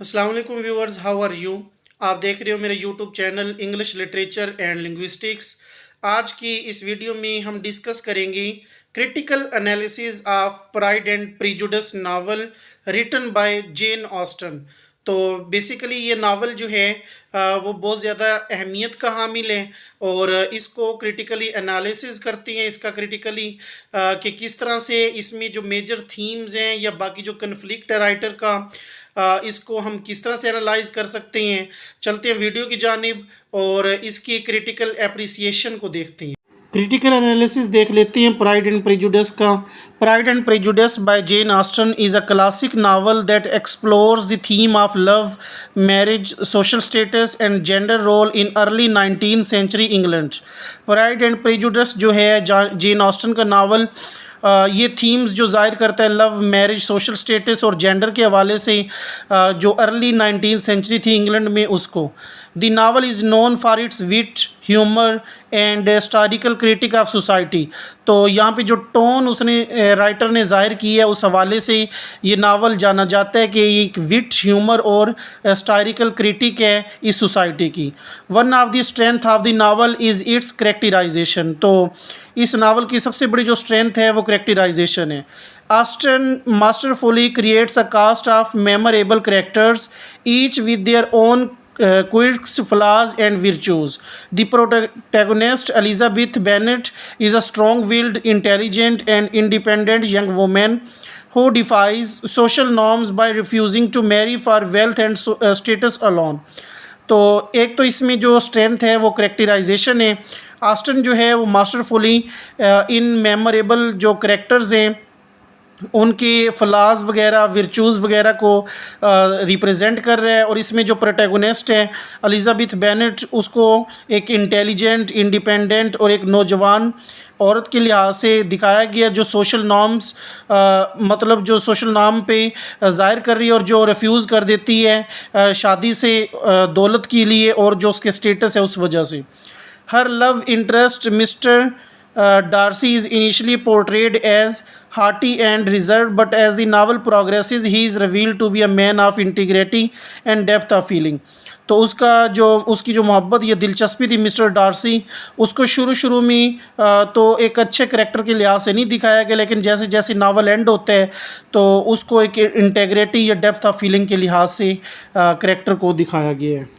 अस्सलाम वालेकुम viewers, how are you. आप देख रहे हो मेरे YouTube channel English literature and linguistics. आज की इस वीडियो में हम डिस्कस करेंगे critical analysis of Pride and Prejudice novel written by Jane Austen. तो बेसिकली ये नावल जो है वो बहुत ज़्यादा अहमियत का हामिल है और इसको क्रिटिकली एनालिसिस करती हैं इसका क्रिटिकली कि किस तरह से इसमें जो मेजर थीम्स हैं या बाकी जो कन्फ्लिक्ट है राइटर का इसको हम किस तरह से एनालाइज कर सकते हैं। चलते हैं वीडियो की जानिब और इसकी क्रिटिकल एप्रिसिएशन को देखते हैं। क्रिटिकल एनालिसिस देख लेते हैं प्राइड एंड प्रेजुडिस का। Pride and Prejudice by Jane Austen is a classic novel that explores the theme of love, marriage, social status and gender role in early 19th century England. Pride and Prejudice जो है Jane Austen का novel ये themes जो ज़ाहिर करता है love, marriage, social status और gender के हवाले से जो अर्ली 19th सेंचुरी थी इंग्लैंड में उसको। The novel is known for its wit, humour and historical critic of society. तो यहाँ पे जो टोन उसने राइटर ने ज़ाहिर की है उस हवाले से ये नावल जाना जाता है कि ये एक विट, ह्यूमर और हिस्टोरिकल क्रिटिक है इस सोसाइटी की। One of the strength of the novel is its characterisation. तो इस नावल की सबसे बड़ी जो स्ट्रेंथ है वो करेक्टराइजेशन है। Austen masterfully creates a cast of memorable characters each with their own quirks, flaws, and virtues. The protagonist, Elizabeth Bennet, is a strong-willed, intelligent, and independent young woman who defies social norms by refusing to marry for wealth and status alone. तो एक तो इसमें जो strength है वो characterization है। Austin जो है वो मास्टरफुली इन मेमोरेबल जो करेक्टर्स हैं उनके फ्लाज वगैरह, विर्चूज़ वगैरह को रिप्रेजेंट कर रहा है। और इसमें जो प्रोटैगनिस्ट है एलिज़ाबेथ बेनेट, उसको एक इंटेलिजेंट, इंडिपेंडेंट और एक नौजवान औरत के लिहाज से दिखाया गया जो सोशल नॉर्म्स मतलब जो सोशल नॉर्म पे ज़ाहिर कर रही है और जो रिफ्यूज़ कर देती है शादी से दौलत के लिए और जो उसके स्टेटस है उस वजह से। हर love interest mister Darcy is initially portrayed as haughty and reserved, but as the novel progresses, he is revealed to be a man of integrity and depth of feeling. तो उसकी जो मोहब्बत या दिलचस्पी थी मिस्टर डार्सी, उसको शुरू में तो एक अच्छे करेक्टर के लिहाज से नहीं दिखाया गया, लेकिन जैसे जैसे नावल एंड होता है तो उसको एक इंटेग्रिटी या डेप्थ ऑफ फीलिंग के लिहाज से करेक्टर को दिखाया गया है।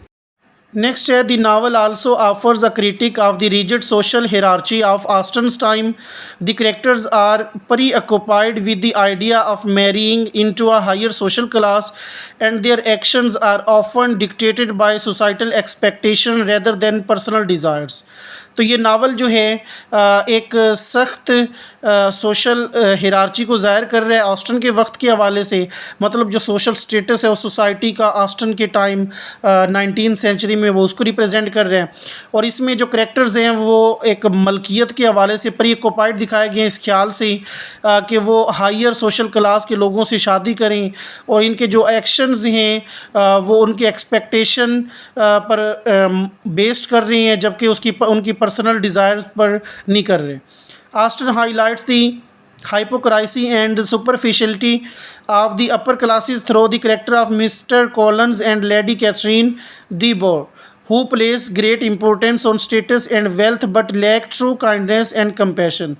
Next, the novel also offers a critique of the rigid social hierarchy of Austen's time. The characters are preoccupied with the idea of marrying into a higher social class, and their actions are often dictated by societal expectation rather than personal desires. तो ये novel जो है एक सख्त social hierarchy को ज़ाहिर कर रहा है ऑस्टन के वक्त के हवाले से। मतलब जो सोशल स्टेटस है उस सोसाइटी का ऑस्टन के टाइम 19th सेंचुरी में वो उसको रिप्रेजेंट कर रहे हैं। और इसमें जो करेक्टर्स हैं वो एक मलकियत के हवाले से प्रीऑक्युपाइड दिखाए गए हैं इस ख्याल से कि वो हायर सोशल क्लास के लोगों से शादी करें, और इनके जो एक्शंस हैं वो उनकी एक्सपेक्टेशन पर बेस्ड कर रही हैं, जबकि उनकी पर्सनल डिज़ायर्स पर नहीं कर रहे। Austen highlights the hypocrisy and superficiality of the upper classes through the character of Mr. Collins and Lady Catherine de Bourgh, who place great importance on status and wealth but lack true kindness and compassion.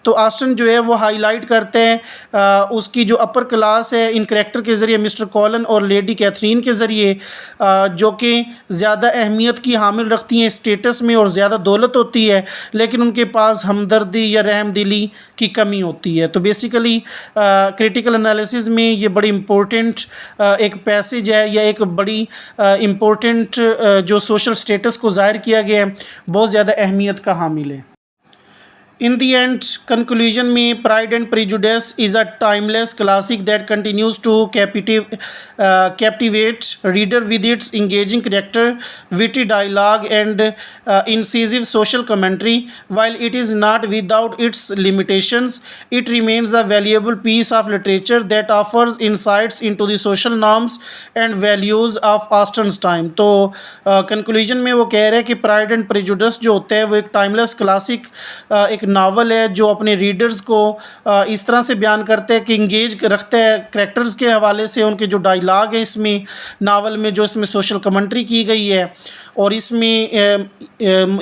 तो Austin जो है वो highlight करते हैं उसकी जो upper class है इन character के ज़रिए, मिस्टर कॉलन और लेडी कैथरीन के ज़रिए, जो कि ज़्यादा अहमियत की हामिल रखती हैं स्टेटस में और ज़्यादा दौलत होती है, लेकिन उनके पास हमदर्दी या रहमदिली की कमी होती है। तो बेसिकली क्रिटिकल एनालिसिस में ये बड़ी इम्पोर्टेंट एक पैसेज है या एक बड़ी इम्पोर्टेंट जो सोशल स्टेटस को ज़ाहिर किया गया है, बहुत ज़्यादा अहमियत का हामिल है। In the end, conclusion में Pride and Prejudice is a timeless classic that continues to captivate reader with its engaging character, witty dialogue, and incisive social commentary. While it is not without its limitations, it remains a valuable piece of literature that offers insights into the social norms and values of Austen's time. तो conclusion में वो कह रहे हैं कि Pride and Prejudice जो होता है वो एक timeless classic एक नावल है जो अपने रीडर्स को इस तरह से बयान करता है कि इंगेज रखता है करैक्टर्स के हवाले से। उनके जो डायलॉग है इसमें नावल में, जो इसमें सोशल कमेंट्री की गई है, और इसमें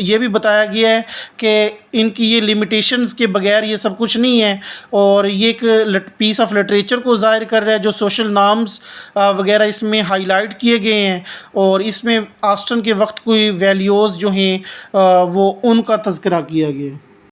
ये भी बताया गया है कि इनकी ये लिमिटेशंस के बगैर ये सब कुछ नहीं है, और ये एक पीस ऑफ लिटरेचर को ज़ाहिर कर रहा है। जो सोशल नॉर्म्स वगैरह इसमें हाईलाइट किए गए हैं, और इसमें ऑस्टन के वक्त कोई वैल्यूज़ जो हैं वो उनका तज़किरा किया गया है।